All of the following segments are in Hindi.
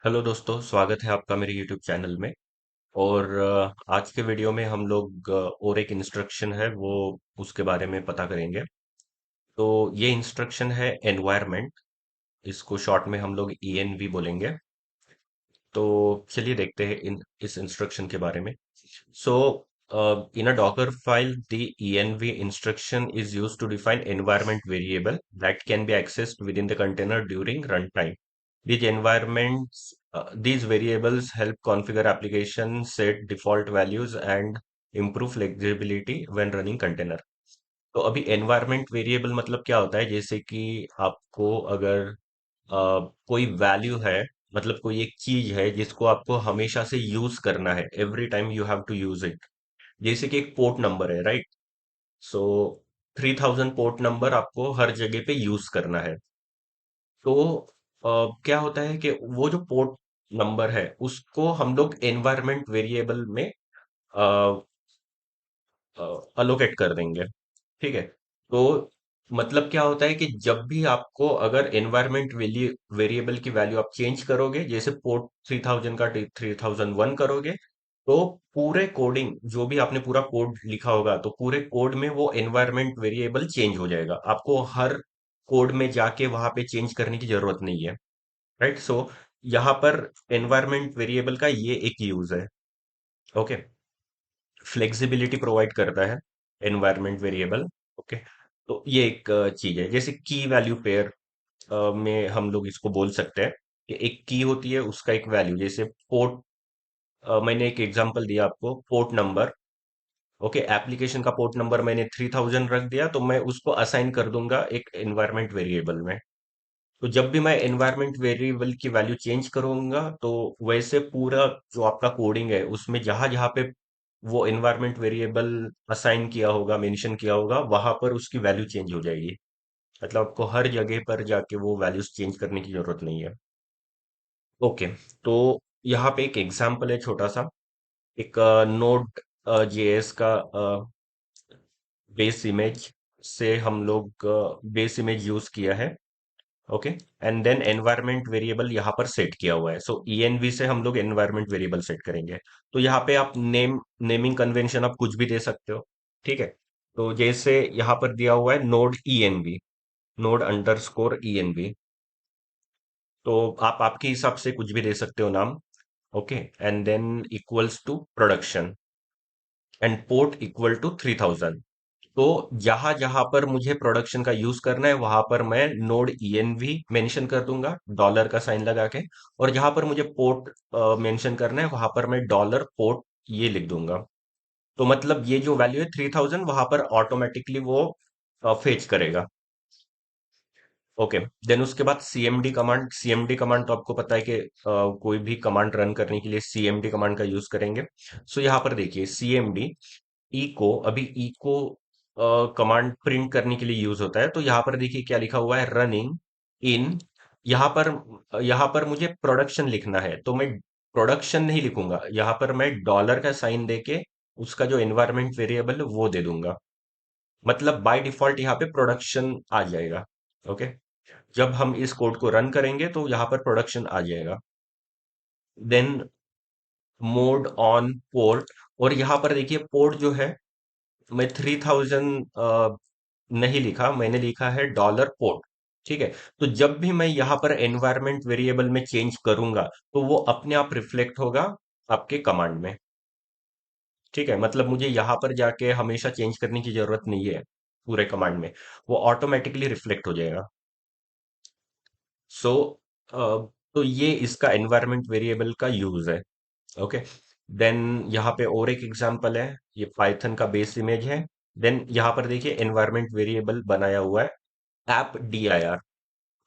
हेलो दोस्तों, स्वागत है आपका मेरे यूट्यूब चैनल में। और आज के वीडियो में हम लोग और एक इंस्ट्रक्शन है वो उसके बारे में पता करेंगे। तो ये इंस्ट्रक्शन है एनवायरनमेंट। इसको शॉर्ट में हम लोग ENV बोलेंगे। तो चलिए देखते हैं इन इस इंस्ट्रक्शन के बारे में। सो in a Docker file, the env instruction is used to define environment variable that can be accessed within the container during runtime. These variables help configure applications, set default values, and improve flexibility when running container. तो अभी एनवायरमेंट वेरिएबल मतलब क्या होता है? जैसे कि आपको अगर कोई वैल्यू है, मतलब कोई एक चीज है जिसको आपको हमेशा से यूज करना है, every time you have to use it. जैसे कि एक पोर्ट नंबर है, राइट? सो 3000 पोर्ट नंबर आपको हर जगह पे यूज करना है। तो क्या होता है कि वो जो पोर्ट नंबर है उसको हम लोग एनवायरमेंट वेरिएबल में अलोकेट कर देंगे। ठीक है। तो मतलब क्या होता है कि जब भी आपको अगर एनवायरमेंट वेरिएबल की वैल्यू आप चेंज करोगे, जैसे पोर्ट 3000 का 3001 करोगे, तो पूरे कोडिंग जो भी आपने पूरा कोड लिखा होगा, तो पूरे कोड में वो एनवायरमेंट वेरिएबल चेंज हो जाएगा। आपको हर कोड में जाके वहां पे चेंज करने की जरूरत नहीं है। राइट? सो यहाँ पर एनवायरमेंट वेरिएबल का ये एक यूज है। ओके। फ्लेक्सिबिलिटी प्रोवाइड करता है एनवायरमेंट वेरिएबल। ओके। तो ये एक चीज है। जैसे की वैल्यू पेयर में हम लोग इसको बोल सकते हैं कि एक की होती है, उसका एक वैल्यू, जैसे पोर्ट। मैंने एक एग्जांपल दिया आपको, पोर्ट नंबर। ओके, एप्लीकेशन का पोर्ट नंबर मैंने 3000 रख दिया, तो मैं उसको असाइन कर दूंगा एक एनवायरमेंट वेरिएबल में। तो जब भी मैं एनवायरमेंट वेरिएबल की वैल्यू चेंज करूंगा, तो वैसे पूरा जो आपका कोडिंग है उसमें जहां जहां पे वो एनवायरमेंट वेरिएबल असाइन किया होगा, मेंशन किया होगा, वहां पर उसकी वैल्यू चेंज हो जाएगी। मतलब आपको हर जगह पर जाके वो वैल्यूज चेंज करने की जरूरत नहीं है। ओके। तो यहाँ पे एक एग्जांपल है छोटा सा। एक नोड जेएस का बेस इमेज से हम लोग बेस इमेज यूज किया है। Okay. And then environment variable यहाँ पर सेट किया हुआ है। सो ENV से हम लोग एनवायरमेंट वेरिएबल सेट करेंगे। तो यहाँ पे आप नेमिंग कन्वेंशन आप कुछ भी दे सकते हो। ठीक है। तो जैसे यहाँ पर दिया हुआ है node ENV, node underscore ENV। तो आप आपके हिसाब से कुछ भी दे सकते हो नाम। Okay. And then equals to production and port equal to 3000। तो जहां जहां पर मुझे प्रोडक्शन का यूज करना है वहां पर मैं नोड ENV मेंशन कर दूंगा, डॉलर का साइन लगा के। और जहां पर मुझे पोर्ट मेंशन करना है वहां पर मैं डॉलर पोर्ट ये लिख दूंगा। तो मतलब ये जो वैल्यू है 3000, वहां पर ऑटोमेटिकली वो फेच करेगा। ओके। देन उसके बाद सीएमडी कमांड तो आपको पता है कि कोई भी कमांड रन करने के लिए सीएमडी कमांड का यूज करेंगे। सो यहाँ पर देखिए सीएमडी इको कमांड प्रिंट करने के लिए यूज होता है। तो यहाँ पर देखिए क्या लिखा हुआ है, रनिंग इन। यहाँ पर मुझे प्रोडक्शन लिखना है, तो मैं प्रोडक्शन नहीं लिखूंगा, यहाँ पर मैं डॉलर का साइन देके उसका जो एनवायरमेंट वेरिएबल है वो दे दूंगा। मतलब बाय डिफॉल्ट यहाँ पे प्रोडक्शन आ जाएगा। ओके। जब हम इस कोड को रन करेंगे तो यहाँ पर प्रोडक्शन आ जाएगा। Then mode on port. और यहाँ पर देखिए पोर्ट जो है, मैं 3000 नहीं लिखा, मैंने लिखा है डॉलर पोर्ट। ठीक है। तो जब भी मैं यहाँ पर एनवायरमेंट वेरिएबल में चेंज करूंगा, तो वो अपने आप रिफ्लेक्ट होगा आपके कमांड में। ठीक है। मतलब मुझे यहाँ पर जाके हमेशा चेंज करने की जरूरत नहीं है पूरे कमांड में, वो ऑटोमेटिकली रिफ्लेक्ट हो जाएगा। सो तो ये इसका एनवायरमेंट वेरिएबल का यूज है। ओके। देन यहाँ पे और एक एग्जांपल है, ये पाइथन का बेस इमेज है। देन यहाँ पर देखिए एनवायरमेंट वेरिएबल बनाया हुआ है एप dir।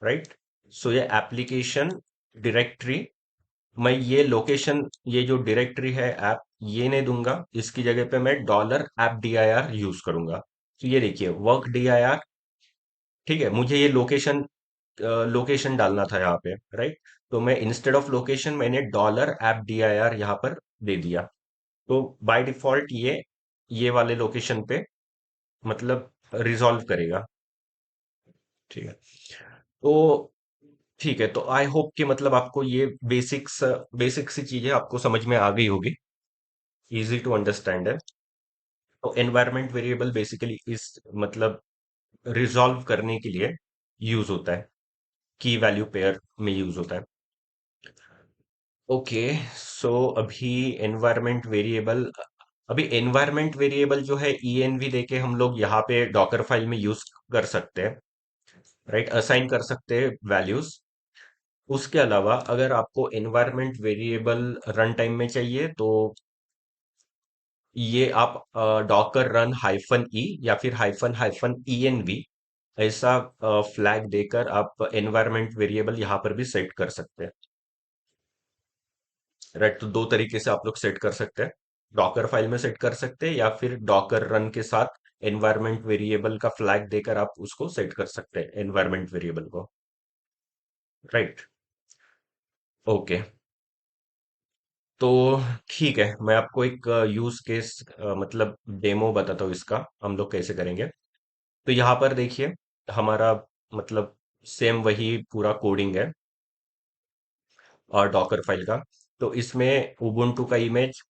राइट? सो ये एप्लीकेशन डायरेक्टरी, मैं ये लोकेशन, ये जो डायरेक्टरी है ऐप, ये नहीं दूंगा, इसकी जगह पे मैं डॉलर एप dir यूज करूंगा। तो ये देखिए वर्क dir। ठीक है। मुझे ये लोकेशन डालना था यहाँ पे, राइट? तो मैं इंस्टेड ऑफ लोकेशन मैंने डॉलर एप dir यहाँ पर दे दिया। तो बाय डिफॉल्ट ये वाले लोकेशन पे मतलब रिजॉल्व करेगा। ठीक है। तो ठीक है, तो आई होप कि मतलब आपको ये बेसिक सी चीजें आपको समझ में आ गई होगी, इजी टू अंडरस्टैंड है। तो एनवायरमेंट वेरिएबल बेसिकली इस मतलब रिजॉल्व करने के लिए यूज होता है, की वैल्यू पेयर में यूज होता है। ओके, सो अभी एनवायरमेंट वेरिएबल जो है env देके हम लोग यहाँ पे डॉकर फाइल में यूज कर सकते हैं, राइट, असाइन कर सकते हैं वैल्यूज। उसके अलावा अगर आपको एनवायरमेंट वेरिएबल रन टाइम में चाहिए तो ये आप डॉकर रन हाइफन ई या फिर हाइफन हाइफन env ऐसा फ्लैग देकर आप एनवायरमेंट वेरिएबल यहाँ पर भी सेट कर सकते हैं, राइट। तो दो तरीके से आप लोग सेट कर सकते हैं, डॉकर फाइल में सेट कर सकते हैं या फिर डॉकर रन के साथ एनवायरमेंट वेरिएबल का फ्लैग देकर आप उसको सेट कर सकते हैं एनवायरमेंट वेरिएबल को, राइट। ओके, तो ठीक है, मैं आपको एक यूज केस मतलब डेमो बताता हूँ इसका, हम लोग कैसे करेंगे। तो यहाँ पर देखिए, हमारा मतलब सेम वही पूरा कोडिंग है और डॉकर फाइल का। तो इसमें उबुंटू का इमेज,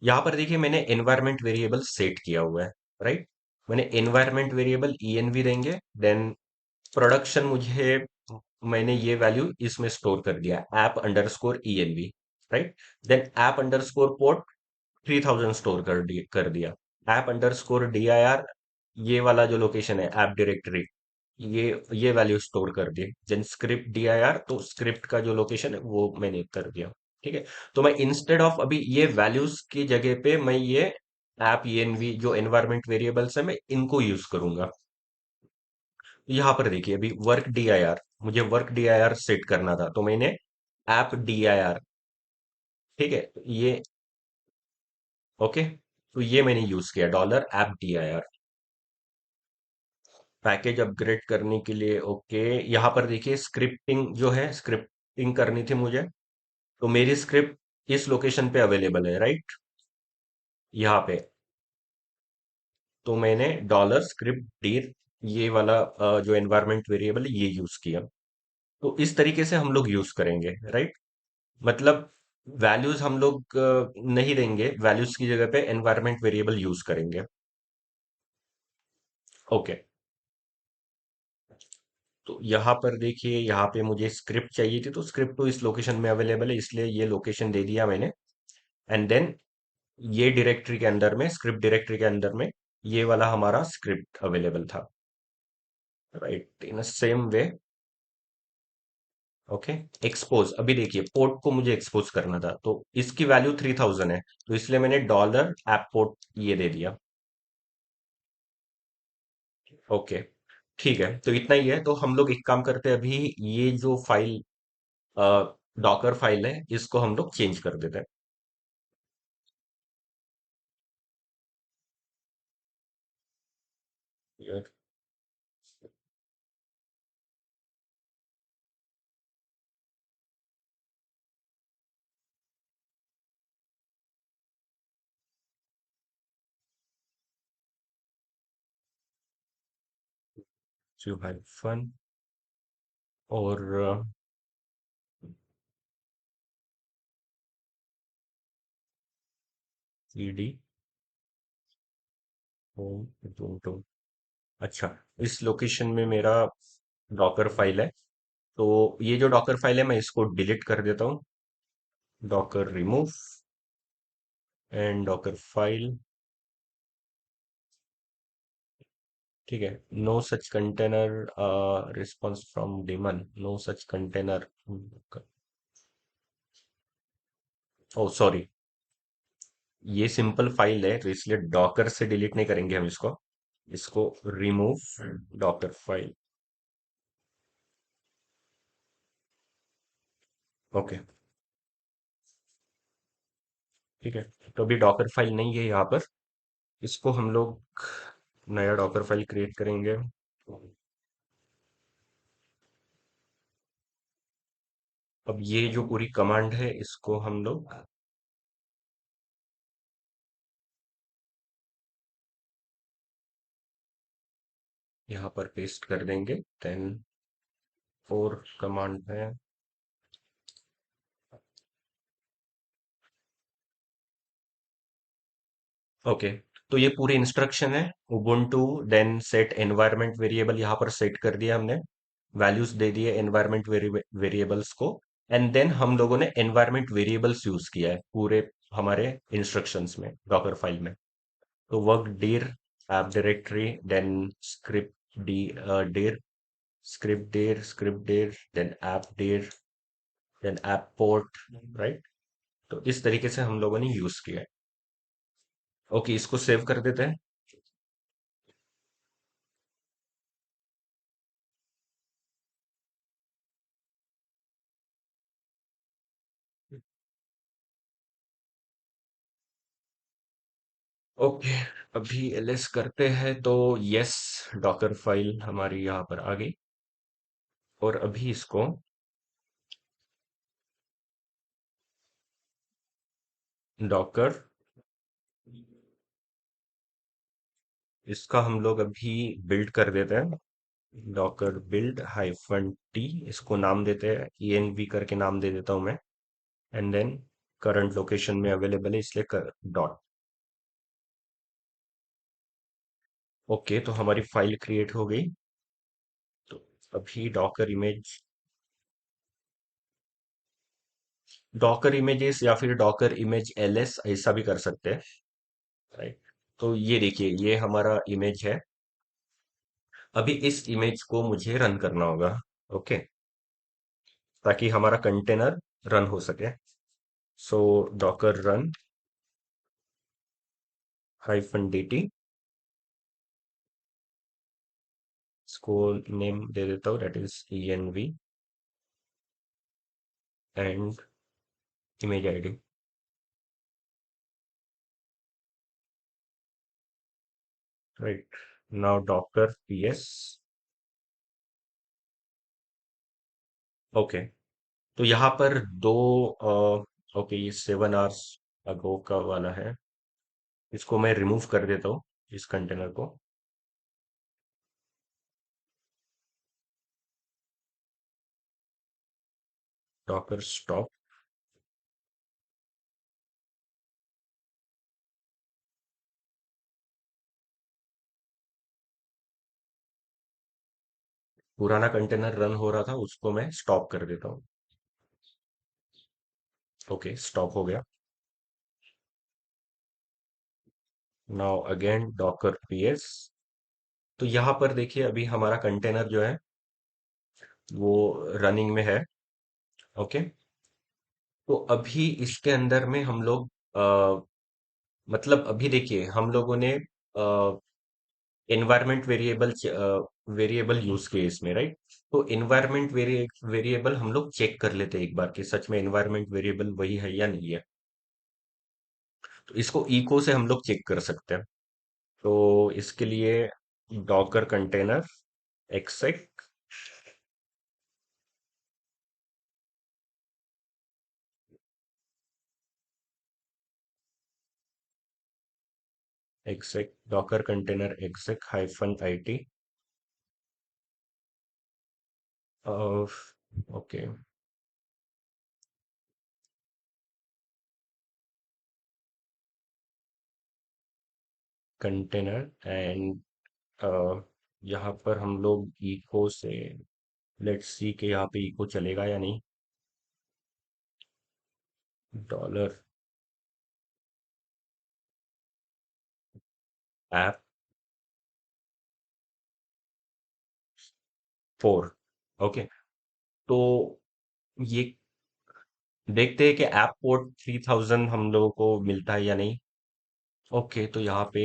यहाँ पर देखिए मैंने एनवायरमेंट वेरिएबल सेट किया हुआ है, राइट। मैंने एनवायरमेंट वेरिएबल env देंगे, देन प्रोडक्शन मुझे, मैंने ये वैल्यू इसमें स्टोर कर दिया, app underscore env, right. Then app underscore port 3000 store कर दिया। ऐप अंडरस्कोर dir, ये वाला जो लोकेशन है ऐप डायरेक्टरी, ये वैल्यू स्टोर कर दी। देन स्क्रिप्ट dir, तो स्क्रिप्ट का जो लोकेशन है वो मैंने कर दिया, ठीक है। तो मैं इंस्टेड ऑफ अभी ये वैल्यूज की जगह पे मैं ये ऐप env जो एनवायरमेंट वेरिएबल्स है मैं इनको यूज करूंगा। यहाँ पर देखिए अभी वर्क dir, मुझे वर्क dir सेट करना था तो मैंने ऐप dir, ठीक है, ये ओके। तो ये मैंने यूज किया dollar app dir। Package upgrade करने के लिए ओके, यहाँ पर देखिए स्क्रिप्टिंग जो है, स्क्रिप्टिंग करनी थी मुझे, तो मेरी स्क्रिप्ट इस लोकेशन पे अवेलेबल है, राइट, यहाँ पे। तो मैंने डॉलर स्क्रिप्ट डीर, ये वाला जो एनवायरमेंट वेरिएबल है ये यूज किया। तो इस तरीके से हम लोग यूज करेंगे, राइट। मतलब वैल्यूज हम लोग नहीं देंगे, वैल्यूज की जगह पे एनवायरमेंट वेरिएबल यूज करेंगे। ओके, तो यहाँ पर देखिए, यहाँ पे मुझे स्क्रिप्ट चाहिए थी तो स्क्रिप्ट तो इस लोकेशन में अवेलेबल है, इसलिए ये लोकेशन दे दिया मैंने। एंड देन ये डायरेक्टरी के अंदर में, स्क्रिप्ट डायरेक्टरी के अंदर में ये वाला हमारा स्क्रिप्ट अवेलेबल था, right, in same way. Okay, expose, अभी देखिए पोर्ट को मुझे एक्सपोज करना था तो इसकी वैल्यू 3000 है, तो इसलिए मैंने डॉलर ऐप पोर्ट ये दे दिया। ओके, ठीक है, तो इतना ही है। तो हम लोग एक काम करते हैं, अभी ये जो फाइल डॉकर फाइल है इसको हम लोग चेंज कर देते हैं। जो हाइफन और cd होम ubuntu। अच्छा, इस लोकेशन में मेरा डॉकर फाइल है, तो ये जो डॉकर फाइल है मैं इसको डिलीट कर देता हूँ, Docker remove and Docker file, ठीक है। No such container response from daemon, no such container, oh sorry, ये सिंपल फाइल है तो इसलिए डॉकर से डिलीट नहीं करेंगे हम इसको, इसको रिमूव डॉकर फाइल। ओके, ठीक है। तो अभी डॉकर फाइल नहीं है यहाँ पर, इसको हम लोग नया डॉकर फाइल क्रिएट करेंगे। अब ये जो पूरी कमांड है इसको हम लोग यहाँ पर पेस्ट कर देंगे, देन और कमांड है। ओके, तो ये पूरी इंस्ट्रक्शन है। Ubuntu then set environment variable यहाँ पर सेट कर दिया हमने, वैल्यूज दे दिए एनवायरनमेंट वेरिएबल्स को। एंड देन हम लोगों ने एनवायरनमेंट वेरिएबल्स यूज किया है पूरे हमारे इंस्ट्रक्शंस में, डॉकर फाइल में। तो work dir app directory, then script D dir, script dir then app dir, then app port, right. तो इस तरीके से हम लोगों ने यूज किया है। ओके, इसको सेव कर देते हैं। ओके, अभी ls करते हैं तो यस, डॉकर फाइल हमारी यहाँ पर आ गई। और अभी इसको डॉकर, इसका हम लोग अभी बिल्ड कर देते हैं। डॉकर बिल्ड हाइफन टी, इसको नाम देते हैं, env करके नाम दे देता हूं मैं। एंड देन करंट लोकेशन में अवेलेबल है इसलिए कर डॉट। ओके, तो हमारी फाइल क्रिएट हो गई। तो अभी डॉकर इमेजेस या फिर डॉकर इमेज ls ऐसा भी कर सकते हैं, राइट। तो ये देखिए, ये हमारा इमेज है। अभी इस इमेज को मुझे रन करना होगा। ओके, ताकि हमारा कंटेनर रन हो सके। सो डॉकर रन हाइफन dt, इसको नेम दे देता हूँ, that is env and image ID, right. Now Docker ps। Okay, तो यहाँ पर दो, ओके, ये 7 आवर्स अगो का वाला है। इसको मैं रिमूव कर देता हूँ, इस कंटेनर को। Docker stop. पुराना कंटेनर रन हो रहा था, उसको मैं स्टॉप कर देता हूँ। ओके, स्टॉप हो गया। Now again Docker ps। तो यहाँ पर देखिए, अभी हमारा कंटेनर जो है वो रनिंग में है। ओके, तो अभी इसके अंदर में हम लोग मतलब अभी देखिए, हम लोगों ने एनवायरमेंट वेरिएबल यूज किए इसमें, राइट। तो एनवायरमेंट वेरिएबल हम लोग चेक कर लेते हैं एक बार कि सच में एनवायरमेंट वेरिएबल वही है या नहीं है। तो इसको इको से हम लोग चेक कर सकते हैं। तो इसके लिए Docker container exec, Docker container exec hyphen IT। Okay, container and यहाँ पर हम लोग इको से, लेट्स सी के यहाँ पे इको चलेगा या नहीं। Dollar app 4। ओके, तो ये देखते हैं कि ऐप पोर्ट 3000 हम लोगों को मिलता है या नहीं। ओके, तो यहाँ पे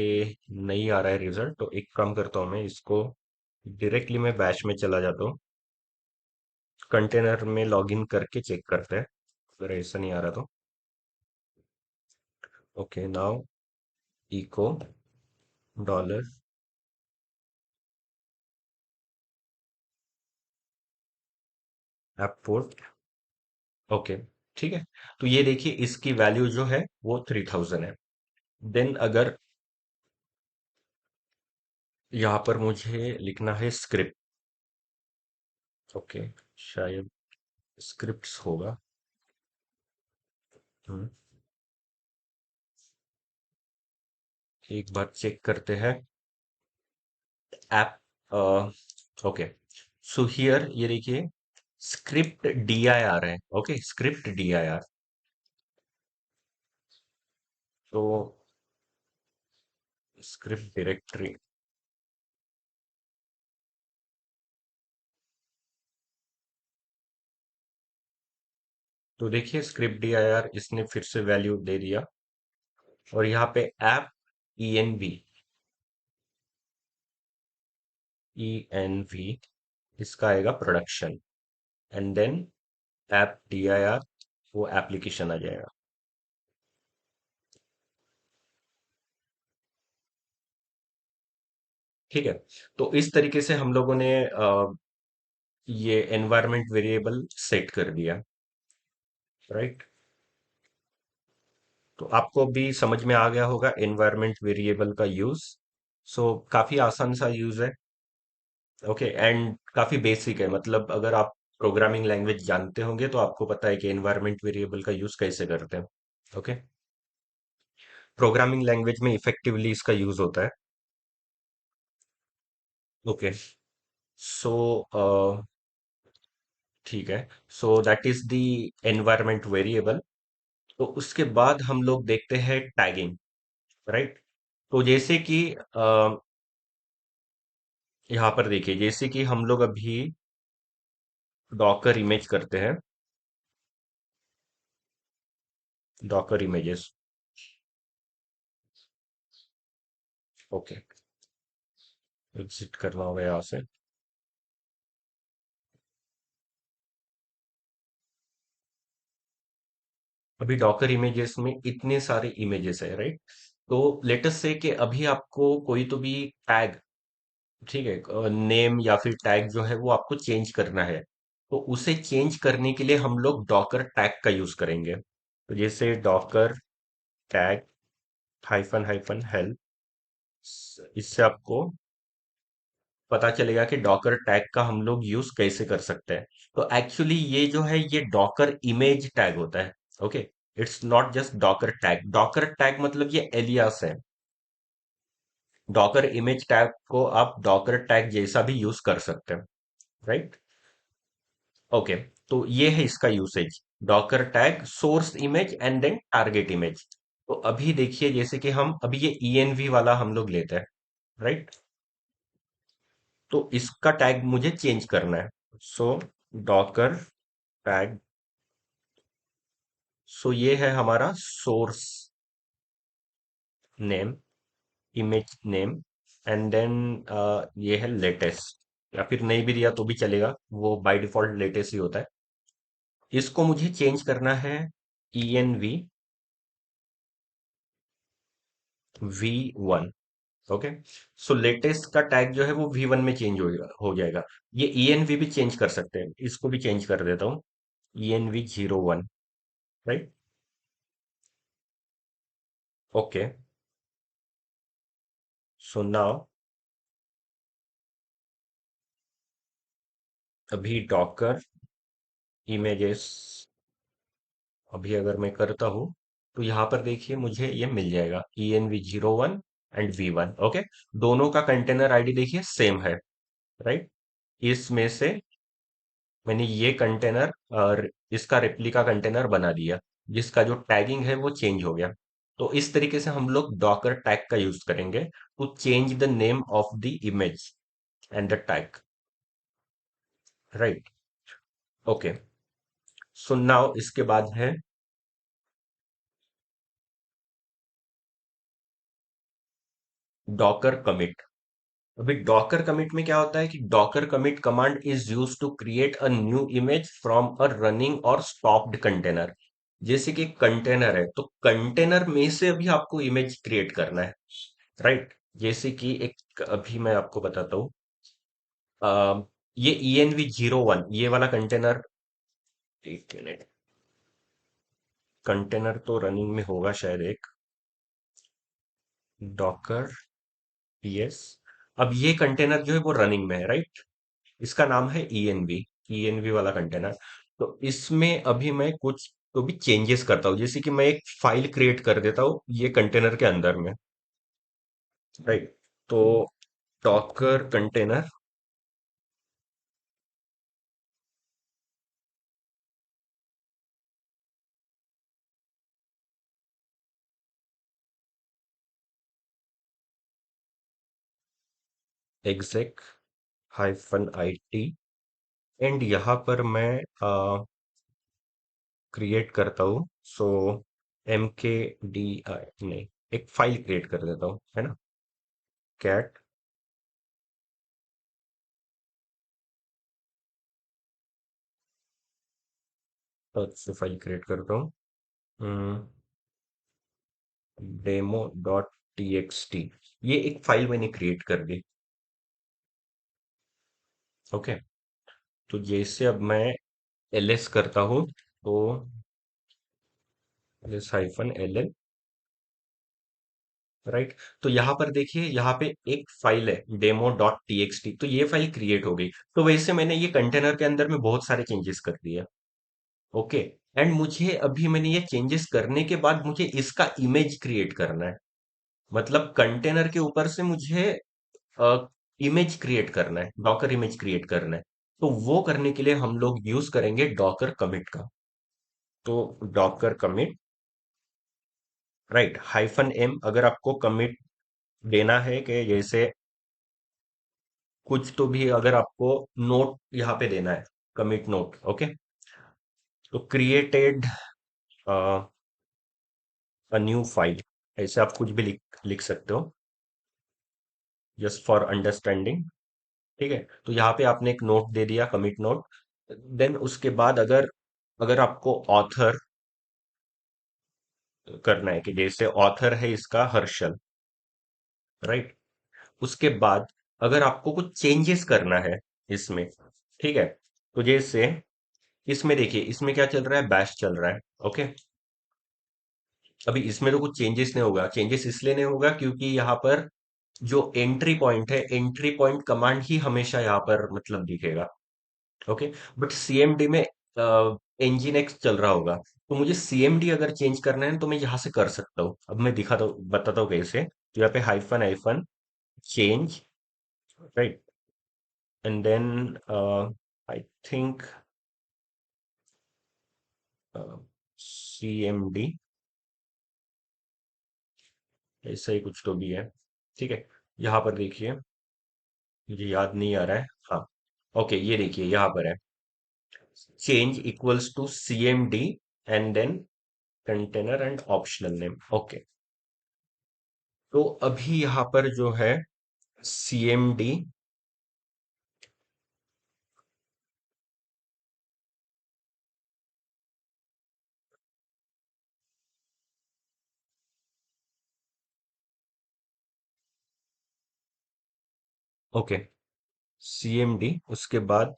नहीं आ रहा है रिजल्ट। तो एक काम करता हूँ, मैं इसको डायरेक्टली मैं बैश में चला जाता हूँ, कंटेनर में लॉगिन करके चेक करते हैं, अगर ऐसा नहीं आ रहा तो। Okay, now echo dollar app port. Okay, ठीक है। तो ये देखिए, इसकी वैल्यू जो है वो 3000 है। देन अगर यहाँ पर मुझे लिखना है स्क्रिप्ट। ओके, शायद स्क्रिप्ट्स होगा। हम्म, एक बार चेक करते हैं। App, okay. सो हियर ये देखिए, स्क्रिप्ट dir है। Okay, script dir। तो स्क्रिप्ट डायरेक्टरी। तो देखिए, स्क्रिप्ट dir इसने फिर से वैल्यू दे दिया। और यहाँ पे ऐप env इसका आएगा production. And then app dir, वो एप्लीकेशन आ जाएगा। ठीक है। तो इस तरीके से हम लोगों ने ये एनवायरमेंट वेरिएबल सेट कर दिया। राइट। तो आपको भी समझ में आ गया होगा एनवायरमेंट वेरिएबल का यूज। सो काफी आसान सा यूज है। ओके, एंड काफी बेसिक है। मतलब अगर आप प्रोग्रामिंग लैंग्वेज जानते होंगे तो आपको पता है कि एनवायरमेंट वेरिएबल का यूज कैसे करते हैं। ओके। प्रोग्रामिंग लैंग्वेज में इफेक्टिवली इसका यूज होता है। ओके। सो ठीक है। So that is the environment variable. तो उसके बाद हम लोग देखते हैं टैगिंग। राइट। तो जैसे कि यहाँ पर देखिए, जैसे कि हम लोग अभी डॉकर इमेज करते हैं। Docker images. ओके। एग्जिट करना होगा यहाँ से। अभी डॉकर इमेजेस में इतने सारे इमेजेस है, राइट। तो लेटस से कि अभी आपको कोई तो भी टैग, ठीक है, नेम या फिर टैग जो है वो आपको चेंज करना है। तो उसे चेंज करने के लिए हम लोग डॉकर टैग का यूज करेंगे। तो जैसे Docker tag hyphen hyphen help, इससे आपको पता चलेगा कि डॉकर टैग का हम लोग यूज कैसे कर सकते हैं। तो एक्चुअली ये जो है ये डॉकर इमेज टैग होता है। Okay. It's not just Docker tag. Docker tag मतलब ये एलियास है। डॉकर इमेज टैग को आप डॉकर टैग जैसा भी यूज कर सकते हैं। राइट। ओके। तो ये है इसका usage. Docker tag source image and then target image. तो अभी देखिए, जैसे कि हम अभी ये env वाला हम लोग लेते हैं। राइट। तो इसका टैग मुझे चेंज करना है। सो डॉकर टैग। सो ये है हमारा source name, image name, and then ये है लेटेस्ट। या फिर नहीं भी दिया तो भी चलेगा, वो बाय डिफॉल्ट लेटेस्ट ही होता है। इसको मुझे चेंज करना है env v1। ओके। सो लेटेस्ट का टैग जो है वो v1 में चेंज हो जाएगा। ये env भी चेंज कर सकते हैं, इसको भी चेंज कर देता हूँ। env01। Right. Okay. So now अभी डॉकर इमेजेस अभी अगर मैं करता हूं तो यहाँ पर देखिए मुझे ये मिल जाएगा env01 एंड v1। ओके। दोनों का कंटेनर आईडी देखिए सेम है। राइट। इसमें से मैंने ये कंटेनर और इसका रेप्लिका कंटेनर बना दिया, जिसका जो टैगिंग है वो चेंज हो गया। तो इस तरीके से हम लोग डॉकर टैग का यूज करेंगे to change the name of the image and the tag. Right. Okay. So now इसके बाद है डॉकर कमिट। अभी डॉकर कमिट में क्या होता है कि Docker commit command is use to create a new image from a running और स्टॉप्ड कंटेनर। जैसे कि कंटेनर है तो कंटेनर में से अभी आपको इमेज क्रिएट करना है। राइट। जैसे कि एक अभी मैं आपको बताता हूँ। ये env01 ये वाला कंटेनर। एक मिनट। कंटेनर तो रनिंग में होगा शायद एक। Docker PS. अब ये कंटेनर जो है वो रनिंग में है, राइट। इसका नाम है env। ENV वाला कंटेनर। तो इसमें अभी मैं कुछ तो भी चेंजेस करता हूँ, जैसे कि मैं एक फाइल क्रिएट कर देता हूँ ये कंटेनर के अंदर में। राइट। तो Docker container exec -it, and यहाँ पर मैं क्रिएट करता हूँ। सो MKDI नहीं, एक फाइल क्रिएट कर देता हूँ, है ना। कैट से फाइल क्रिएट करता हूँ, demo.txt। ये एक फाइल मैंने क्रिएट कर दी। ओके। तो जैसे अब मैं ls करता हूँ, तो ls-ll, राइट। तो यहाँ पर देखिए, यहाँ पे एक फाइल है demo.txt, तो ये फाइल क्रिएट हो गई। तो वैसे मैंने ये कंटेनर के अंदर में बहुत सारे चेंजेस कर दिए। ओके। एंड मुझे अभी मैंने ये चेंजेस करने के बाद मुझे इसका इमेज क्रिएट करना है। मतलब कंटेनर के ऊपर से मुझे इमेज क्रिएट करना है, डॉकर इमेज क्रिएट करना है। तो वो करने के लिए हम लोग यूज करेंगे डॉकर कमिट का। तो डॉकर कमिट, राइट, -m, अगर आपको कमिट देना है कि जैसे कुछ तो भी, अगर आपको नोट यहाँ पे देना है, कमिट नोट। ओके। तो क्रिएटेड अ न्यू फाइल, ऐसे आप कुछ भी लिख सकते हो, जस्ट फॉर अंडरस्टैंडिंग। ठीक है। तो यहाँ पे आपने एक नोट दे दिया, कमिट नोट। देन उसके बाद अगर अगर आपको ऑथर करना है कि जैसे ऑथर है इसका हर्षल, राइट। उसके बाद अगर आपको कुछ चेंजेस करना है इसमें, ठीक है। तो जैसे इसमें देखिए, इसमें क्या चल रहा है, बैश चल रहा है। ओके। अभी इसमें तो कुछ चेंजेस नहीं होगा। चेंजेस इसलिए नहीं होगा क्योंकि यहाँ पर जो एंट्री पॉइंट है, एंट्री पॉइंट कमांड ही हमेशा यहाँ पर मतलब दिखेगा। ओके। बट सीएमडी में इंजिन एक्स चल रहा होगा। तो मुझे सीएमडी अगर चेंज करना है तो मैं यहाँ से कर सकता हूँ। अब मैं दिखाता हूँ, बताता हूँ कैसे। तो यहाँ पे hyphen hyphen change, right, and then I think CMD, ऐसा ही कुछ तो भी है। ठीक है। यहाँ पर देखिए, मुझे याद नहीं आ रहा है। हाँ। ओके, ये देखिए यहाँ पर है, change equals to CMD and then container and optional name. Okay. तो अभी यहाँ पर जो है सीएमडी, ओके, सीएमडी, उसके बाद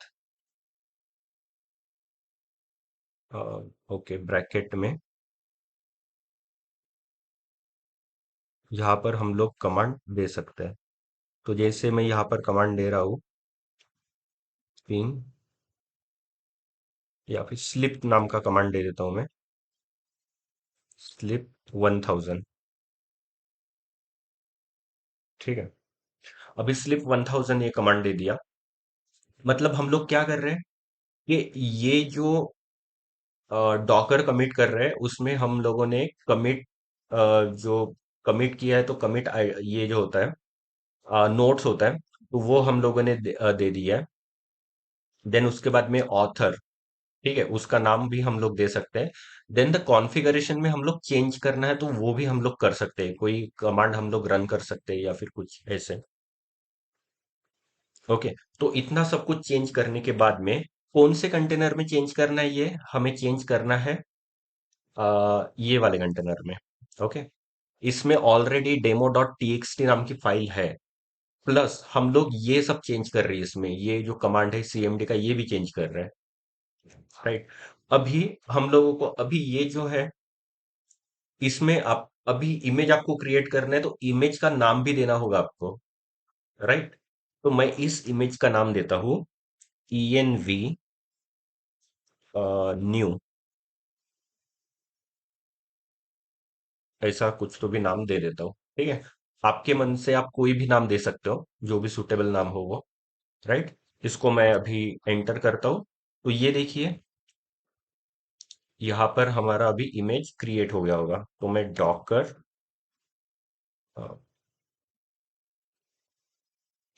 ओके, ब्रैकेट में यहाँ पर हम लोग कमांड दे सकते हैं। तो जैसे मैं यहाँ पर कमांड दे रहा हूँ, पिन, या फिर स्लिप नाम का कमांड दे देता हूँ मैं, स्लिप 1000। ठीक है। अभी स्लिप 1000 ये कमांड दे दिया। मतलब हम लोग क्या कर रहे हैं कि ये जो डॉकर कमिट कर रहे हैं उसमें हम लोगों ने कमिट, जो कमिट किया है, तो कमिट ये जो होता है नोट्स होता है, तो वो हम लोगों ने दे दिया है। देन उसके बाद में ऑथर, ठीक है, उसका नाम भी हम लोग दे सकते हैं। देन द कॉन्फ़िगरेशन में हम लोग चेंज करना है तो वो भी हम लोग कर सकते हैं, कोई कमांड हम लोग रन कर सकते हैं या फिर कुछ ऐसे। ओके। तो इतना सब कुछ चेंज करने के बाद में कौन से कंटेनर में चेंज करना है, ये हमें चेंज करना है ये वाले कंटेनर में। ओके। इसमें ऑलरेडी demo.txt नाम की फाइल है, प्लस हम लोग ये सब चेंज कर रही है, इसमें ये जो कमांड है सीएमडी का ये भी चेंज कर रहे हैं, राइट। अभी हम लोगों को अभी ये जो है, इसमें आप अभी इमेज आपको क्रिएट करना है तो इमेज का नाम भी देना होगा आपको, राइट। तो मैं इस इमेज का नाम देता हूं env, न्यू, ऐसा कुछ तो भी नाम दे देता हूँ। ठीक है, आपके मन से आप कोई भी नाम दे सकते हो, जो भी सुटेबल नाम हो वो। राइट, इसको मैं अभी एंटर करता हूँ। तो ये देखिए, यहाँ पर हमारा अभी इमेज क्रिएट हो गया होगा। तो मैं डॉकर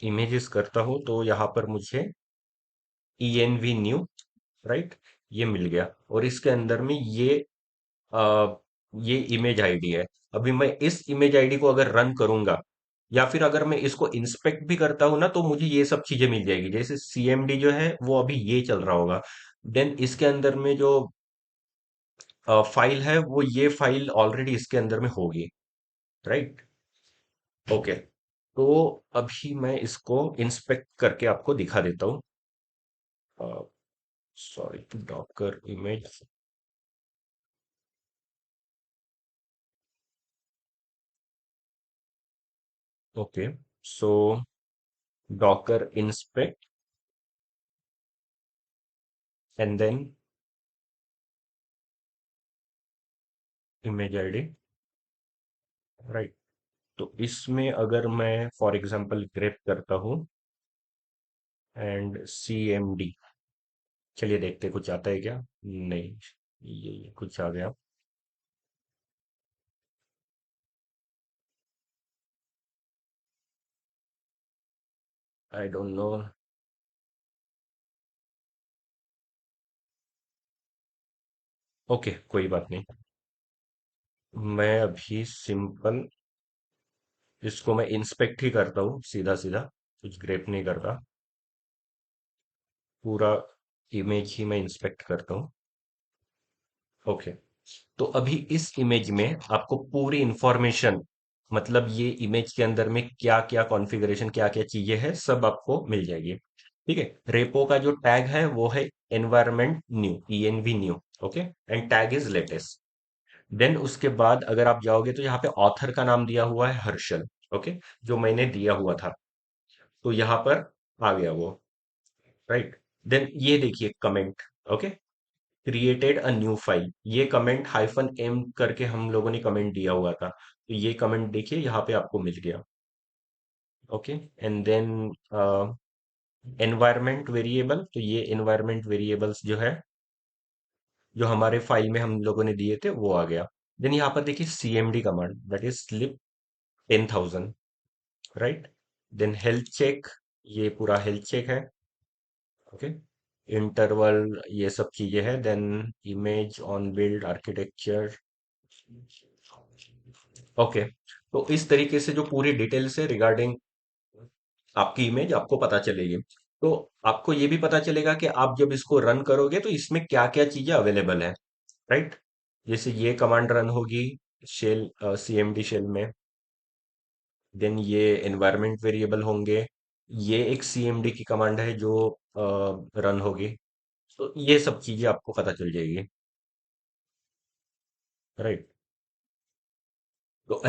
इमेजेस करता हूँ, तो यहाँ पर मुझे ENV न्यू, राइट, ये मिल गया। और इसके अंदर में आ, ये इमेज आईडी है। अभी मैं इस इमेज आईडी को अगर रन करूंगा, या फिर अगर मैं इसको इंस्पेक्ट भी करता हूं ना, तो मुझे ये सब चीजें मिल जाएगी। जैसे CMD जो है वो अभी ये चल रहा होगा। देन इसके अंदर में जो फाइल है, वो ये फाइल ऑलरेडी इसके अंदर में होगी। Right, okay. तो अभी मैं इसको इंस्पेक्ट करके आपको दिखा देता हूँ। Sorry, Docker image. Okay, so Docker inspect and then image ID. Right, तो इसमें अगर मैं फॉर एग्जांपल ग्रेप करता हूँ एंड CMD, चलिए देखते हैं कुछ आता है क्या। नहीं, ये कुछ आ गया। I don't know. ओके, कोई बात नहीं। मैं अभी सिंपल इसको मैं इंस्पेक्ट ही करता हूँ, सीधा सीधा, कुछ ग्रेप नहीं करता। पूरा इमेज ही मैं इंस्पेक्ट करता हूँ। ओके, तो अभी इस इमेज में आपको पूरी इंफॉर्मेशन, मतलब ये इमेज के अंदर में क्या क्या कॉन्फ़िगरेशन, क्या क्या चीजें हैं, सब आपको मिल जाएगी। ठीक है, रेपो का जो टैग है वो है environment new, ENV new. Okay, and tag is latest. Then उसके बाद अगर आप जाओगे तो यहाँ पे ऑथर का नाम दिया हुआ है हर्षल। ओके, जो मैंने दिया हुआ था, तो यहाँ पर आ गया वो। राइट, देन ये देखिए comment. Okay, created a new file, ये कमेंट -M करके हम लोगों ने कमेंट दिया हुआ था, तो ये कमेंट देखिए यहाँ पे आपको मिल गया। Okay, and then environment variable, तो ये एनवायरमेंट वेरिएबल्स जो है, जो हमारे फाइल में हम लोगों ने दिए थे, वो आ गया। देन यहाँ पर देखिए CMD command, that is sleep 10,000। Right, then health check, ये पूरा हेल्थ चेक है। ओके, इंटरवल, ये सब चीजें हैं। Then image on build architecture. Okay, तो इस तरीके से जो पूरी डिटेल्स है रिगार्डिंग आपकी इमेज, आपको पता चलेगी। तो आपको ये भी पता चलेगा कि आप जब इसको रन करोगे तो इसमें क्या क्या चीजें अवेलेबल है। राइट, जैसे ये कमांड रन होगी शेल, CMD शेल में। देन ये एनवायरमेंट वेरिएबल होंगे। ये एक CMD की कमांड है जो रन होगी। तो ये सब चीजें आपको पता चल जाएगी। राइट, तो